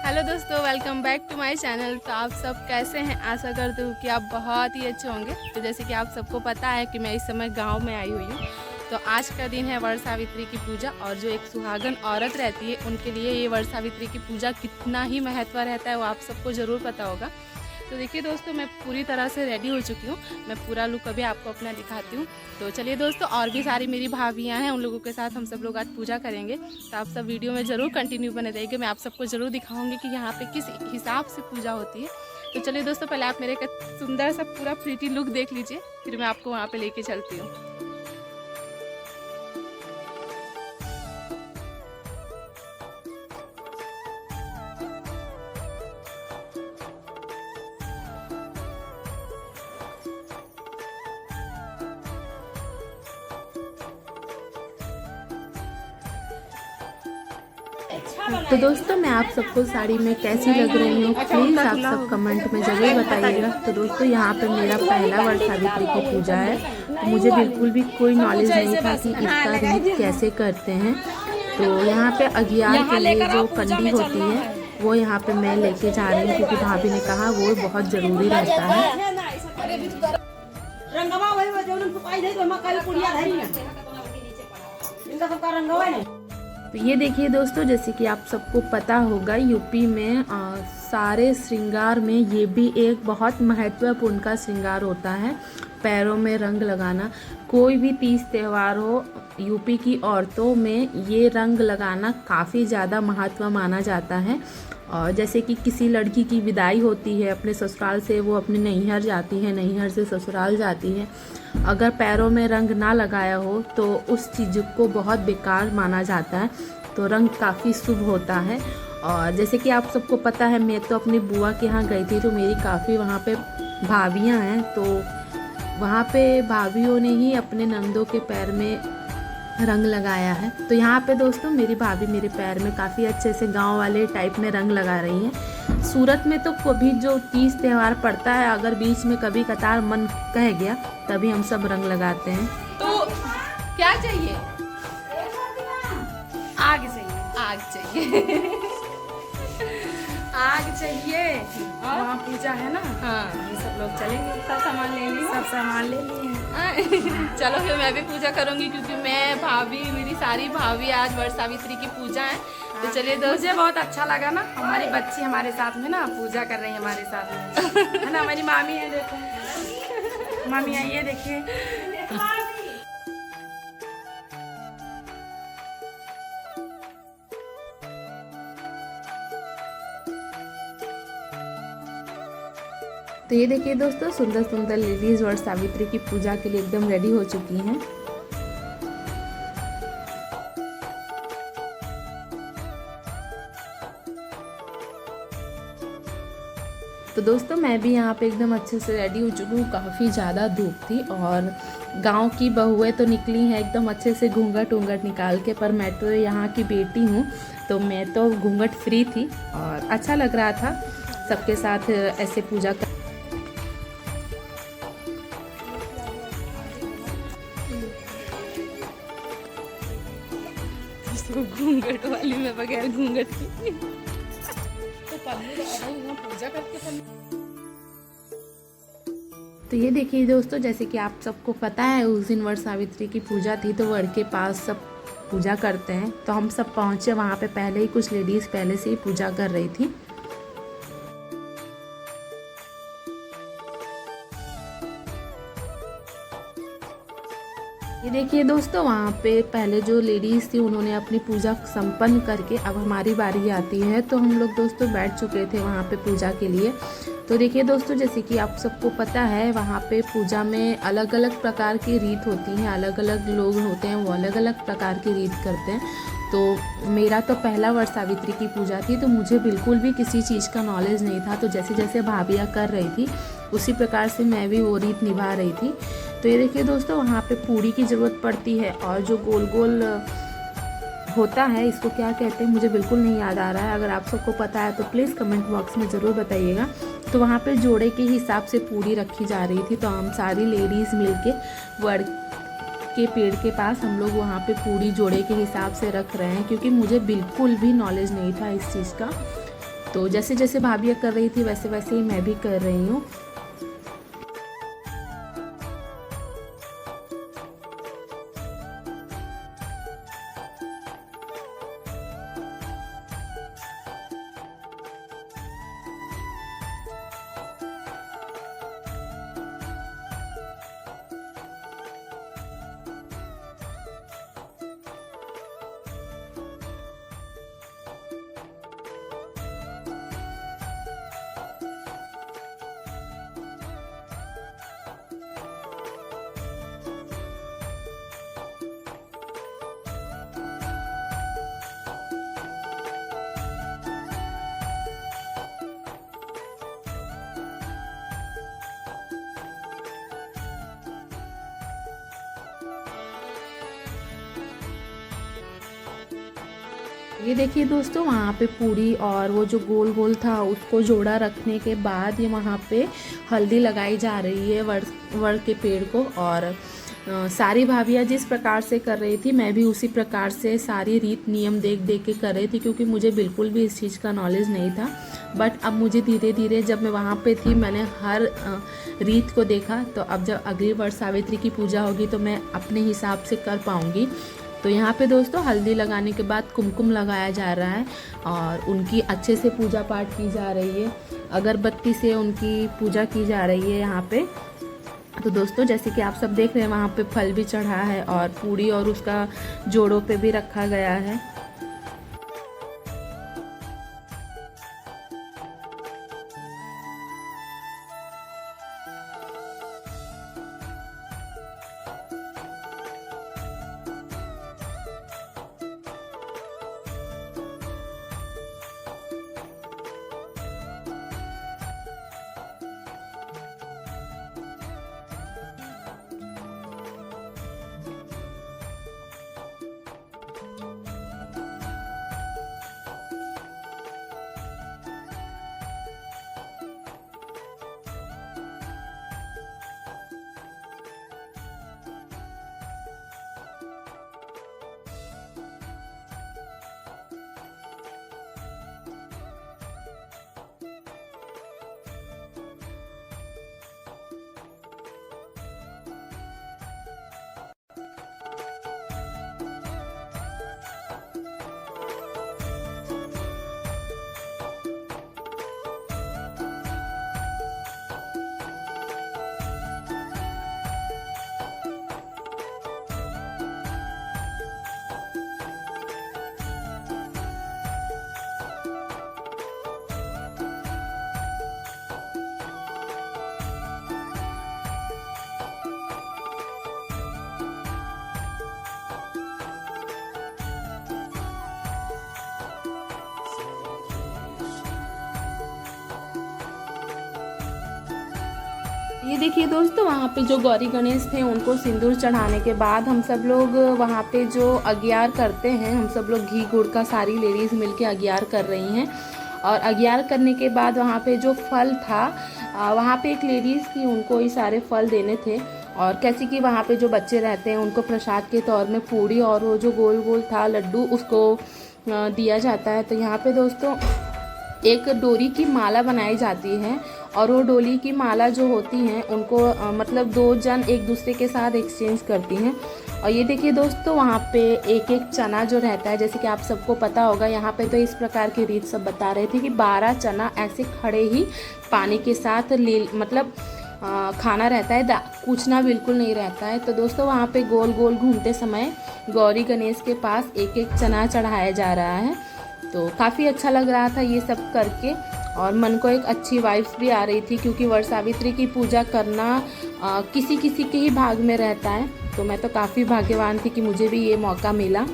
Hello दोस्तों, welcome back to my channel. तो आप सब कैसे हैं? आशा करती हूँ कि आप बहुत ही अच्छे होंगे। तो जैसे कि आप सबको पता है कि मैं इस समय गांव में आई हुई हूँ। तो आज का दिन है वट सावित्री की पूजा, और जो एक सुहागन औरत रहती है उनके लिए ये वट सावित्री की पूजा कितना ही महत्व रहता है वो आप सबको ज़रूर पता होगा। तो देखिए दोस्तों, मैं पूरी तरह से रेडी हो चुकी हूँ। मैं पूरा लुक अभी आपको अपना दिखाती हूँ। तो चलिए दोस्तों, और भी सारी मेरी भाभियाँ हैं, उन लोगों के साथ हम सब लोग आज पूजा करेंगे। तो आप सब वीडियो में ज़रूर कंटिन्यू बने रहिएगा। मैं आप सबको ज़रूर दिखाऊंगी कि यहाँ पे किस हिसाब से पूजा होती है। तो चलिए दोस्तों, पहले आप मेरे एक सुंदर सा पूरा प्रीटी लुक देख लीजिए, फिर मैं आपको वहाँ पर लेके चलती हूँ। तो दोस्तों, मैं आप सबको साड़ी में कैसी लग रही हूँ प्लीज़ आप सब कमेंट में ज़रूर बताइएगा। तो दोस्तों, यहाँ पे मेरा पहला वट सावित्री की पूजा है। तो मुझे बिल्कुल भी कोई नॉलेज नहीं था कि इसका रीत कैसे करते हैं। तो यहाँ पे अगियार के लिए जो कंडी होती है वो यहाँ पे मैं लेके जा रही हूँ, क्योंकि भाभी ने कहा वो बहुत ज़रूरी रहता है। तो ये देखिए दोस्तों, जैसे कि आप सबको पता होगा यूपी में सारे श्रृंगार में ये भी एक बहुत महत्वपूर्ण का श्रृंगार होता है, पैरों में रंग लगाना। कोई भी तीज त्यौहार हो, यूपी की औरतों में ये रंग लगाना काफ़ी ज़्यादा महत्व माना जाता है। और जैसे कि किसी लड़की की विदाई होती है अपने ससुराल से, वो अपने नैहर जाती है, नैहर से ससुराल जाती है, अगर पैरों में रंग ना लगाया हो तो उस चीज़ को बहुत बेकार माना जाता है। तो रंग काफ़ी शुभ होता है। और जैसे कि आप सबको पता है, मैं तो अपनी बुआ के यहाँ गई थी, तो मेरी काफ़ी वहाँ पे भाभियाँ हैं। तो वहाँ पे भाभियों ने ही अपने नंदों के पैर में रंग लगाया है। तो यहाँ पे दोस्तों मेरी भाभी मेरे पैर में काफ़ी अच्छे से गांव वाले टाइप में रंग लगा रही हैं। सूरत में तो कभी जो तीज त्यौहार पड़ता है, अगर बीच में कभी कतार मन कह गया तभी हम सब रंग लगाते हैं। तो क्या चाहिए? आग चाहिए, आग चाहिए। आग चाहिए। वहाँ पूजा है ना, हाँ, ये सब लोग चलेंगे। सब सामान ले लिए, सब सामान ले लिए। चलो फिर मैं भी पूजा करूंगी, क्योंकि मैं भाभी, मेरी सारी भाभी आज वट सावित्री की पूजा है। तो चलिए दोस्त, मुझे बहुत अच्छा लगा ना, हमारी बच्ची हमारे साथ में ना पूजा कर रही है हमारे साथ में, है ना। हमारी मामी है, देखो मामी आइए, देखिए। तो ये देखिए दोस्तों, सुंदर सुंदर लेडीज वट सावित्री की पूजा के लिए एकदम रेडी हो चुकी हैं। तो दोस्तों, मैं भी यहाँ पे एकदम अच्छे से रेडी हो चुकी हूँ। काफ़ी ज़्यादा धूप थी और गांव की बहुएं तो निकली हैं एकदम अच्छे से घूंघट उंघट निकाल के, पर मैं तो यहाँ की बेटी हूँ, तो मैं तो घूंघट फ्री थी और अच्छा लग रहा था सबके साथ ऐसे पूजा कर। घूंघट वाली में बगैर घूंघट की तो पूजा करके। तो ये देखिए दोस्तों, जैसे कि आप सबको पता है उस दिन वट सावित्री की पूजा थी, तो वट के पास सब पूजा करते हैं। तो हम सब पहुँचे वहाँ पे, पहले ही कुछ लेडीज़ पहले से ही पूजा कर रही थी। ये देखिए दोस्तों, वहाँ पे पहले जो लेडीज़ थी उन्होंने अपनी पूजा संपन्न करके अब हमारी बारी आती है। तो हम लोग दोस्तों बैठ चुके थे वहाँ पे पूजा के लिए। तो देखिए दोस्तों, जैसे कि आप सबको पता है वहाँ पे पूजा में अलग अलग प्रकार की रीत होती हैं, अलग अलग लोग होते हैं, वो अलग अलग प्रकार की रीत करते हैं। तो मेरा तो पहला वट सावित्री की पूजा थी, तो मुझे बिल्कुल भी किसी चीज़ का नॉलेज नहीं था। तो जैसे जैसे भाभियाँ कर रही थी उसी प्रकार से मैं भी वो रीत निभा रही थी। तो ये देखिए दोस्तों, वहाँ पे पूड़ी की ज़रूरत पड़ती है, और जो गोल गोल होता है, इसको क्या कहते हैं मुझे बिल्कुल नहीं याद आ रहा है। अगर आप सबको पता है तो प्लीज़ कमेंट बॉक्स में ज़रूर बताइएगा। तो वहाँ पे जोड़े के हिसाब से पूड़ी रखी जा रही थी। तो हम सारी लेडीज़ मिलके वट के पेड़ के पास हम लोग वहाँ पे पूड़ी जोड़े के हिसाब से रख रहे हैं, क्योंकि मुझे बिल्कुल भी नॉलेज नहीं था इस चीज़ का। तो जैसे जैसे भाभियाँ कर रही थी वैसे वैसे ही मैं भी कर रही हूँ। ये देखिए दोस्तों, वहाँ पे पूरी और वो जो गोल गोल था उसको जोड़ा रखने के बाद ये वहाँ पे हल्दी लगाई जा रही है वर के पेड़ को। और सारी भाभियाँ जिस प्रकार से कर रही थी मैं भी उसी प्रकार से सारी रीत नियम देख देख के कर रही थी, क्योंकि मुझे बिल्कुल भी इस चीज़ का नॉलेज नहीं था। बट अब मुझे धीरे धीरे, जब मैं वहाँ पे थी, मैंने हर रीत को देखा। तो अब जब अगली वर्ष सावित्री की पूजा होगी तो मैं अपने हिसाब से कर पाऊँगी। तो यहाँ पे दोस्तों हल्दी लगाने के बाद कुमकुम लगाया जा रहा है और उनकी अच्छे से पूजा पाठ की जा रही है, अगरबत्ती से उनकी पूजा की जा रही है यहाँ पे। तो दोस्तों जैसे कि आप सब देख रहे हैं, वहाँ पे फल भी चढ़ा है और पूड़ी और उसका जोड़ों पे भी रखा गया है। ये देखिए दोस्तों, वहाँ पे जो गौरी गणेश थे उनको सिंदूर चढ़ाने के बाद हम सब लोग वहाँ पे जो अगियार करते हैं, हम सब लोग घी गुड़ का सारी लेडीज़ मिलके अगियार कर रही हैं। और अगियार करने के बाद वहाँ पे जो फल था, वहाँ पे एक लेडीज़ थी, उनको ये सारे फल देने थे। और कैसे कि वहाँ पे जो बच्चे रहते हैं उनको प्रसाद के तौर में पूड़ी और वो जो गोल गोल था लड्डू उसको दिया जाता है। तो यहाँ पे दोस्तों एक डोरी की माला बनाई जाती है और वो डोरी की माला जो होती हैं उनको मतलब दो जन एक दूसरे के साथ एक्सचेंज करती हैं। और ये देखिए दोस्तों, वहाँ पे एक एक चना जो रहता है, जैसे कि आप सबको पता होगा, यहाँ पे तो इस प्रकार की रीत सब बता रहे थे कि 12 चना ऐसे खड़े ही पानी के साथ मतलब खाना रहता है, पूछना बिल्कुल नहीं रहता है। तो दोस्तों वहाँ पे गोल गोल घूमते समय गौरी गणेश के पास एक एक चना चढ़ाया जा रहा है। तो काफ़ी अच्छा लग रहा था ये सब करके और मन को एक अच्छी वाइब्स भी आ रही थी, क्योंकि वट सावित्री की पूजा करना किसी किसी के ही भाग में रहता है। तो मैं तो काफ़ी भाग्यवान थी कि मुझे भी ये मौका मिला।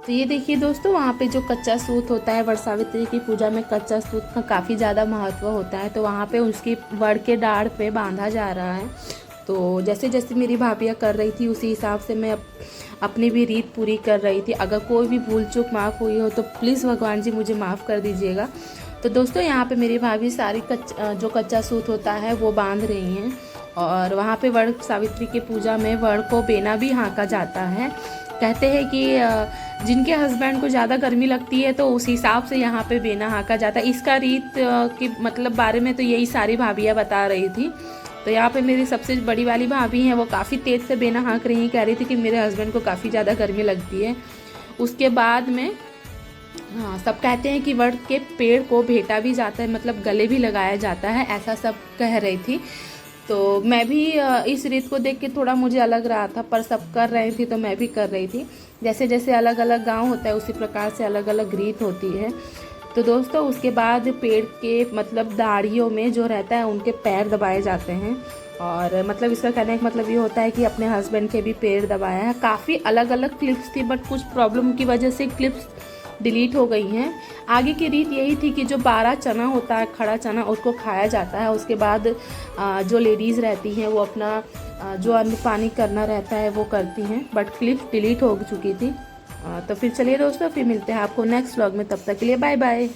तो ये देखिए दोस्तों, वहाँ पे जो कच्चा सूत होता है, वट सावित्री की पूजा में कच्चा सूत का काफ़ी ज़्यादा महत्व होता है। तो वहाँ पे उसकी वड़ के डाढ़ पे बांधा जा रहा है। तो जैसे जैसे मेरी भाभियाँ कर रही थी उसी हिसाब से मैं अपनी भी रीत पूरी कर रही थी। अगर कोई भी भूल चूक माफ़ हुई हो तो प्लीज़ भगवान जी मुझे माफ़ कर दीजिएगा। तो दोस्तों यहाँ पे मेरी भाभी सारी जो कच्चा सूत होता है वो बांध रही हैं। और वहाँ पे वड़ सावित्री की पूजा में वड़ को बेना भी हाँका जाता है। कहते हैं कि जिनके हस्बैंड को ज़्यादा गर्मी लगती है तो उस हिसाब से यहाँ पे बेना हाँका जाता है। इसका रीत के मतलब बारे में तो यही सारी भाभियाँ बता रही थी। तो यहाँ पे मेरी सबसे बड़ी वाली भाभी हैं, वो काफ़ी तेज़ से बेना हाँक रही हैं, कह रही थी कि मेरे हस्बैंड को काफ़ी ज़्यादा गर्मी लगती है। उसके बाद में हाँ, सब कहते हैं कि वड़ के पेड़ को भेटा भी जाता है, मतलब गले भी लगाया जाता है, ऐसा सब कह रही थी। तो मैं भी इस रीत को देख के थोड़ा मुझे अलग रहा था, पर सब कर रही थी तो मैं भी कर रही थी। जैसे जैसे अलग अलग गांव होता है उसी प्रकार से अलग अलग रीत होती है। तो दोस्तों उसके बाद पेड़ के मतलब दाढ़ियों में जो रहता है उनके पैर दबाए जाते हैं। और मतलब इसका कहने का मतलब ये होता है कि अपने हस्बैंड के भी पैर दबाया है। काफ़ी अलग अलग क्लिप्स थी, बट कुछ प्रॉब्लम की वजह से क्लिप्स डिलीट हो गई हैं। आगे की रीत यही थी कि जो 12 चना होता है, खड़ा चना, उसको खाया जाता है। उसके बाद जो लेडीज़ रहती हैं वो अपना जो अन्न पानी करना रहता है वो करती हैं, बट क्लिप डिलीट हो चुकी थी। तो फिर चलिए दोस्तों, फिर मिलते हैं आपको नेक्स्ट व्लॉग में। तब तक के लिए बाय बाय।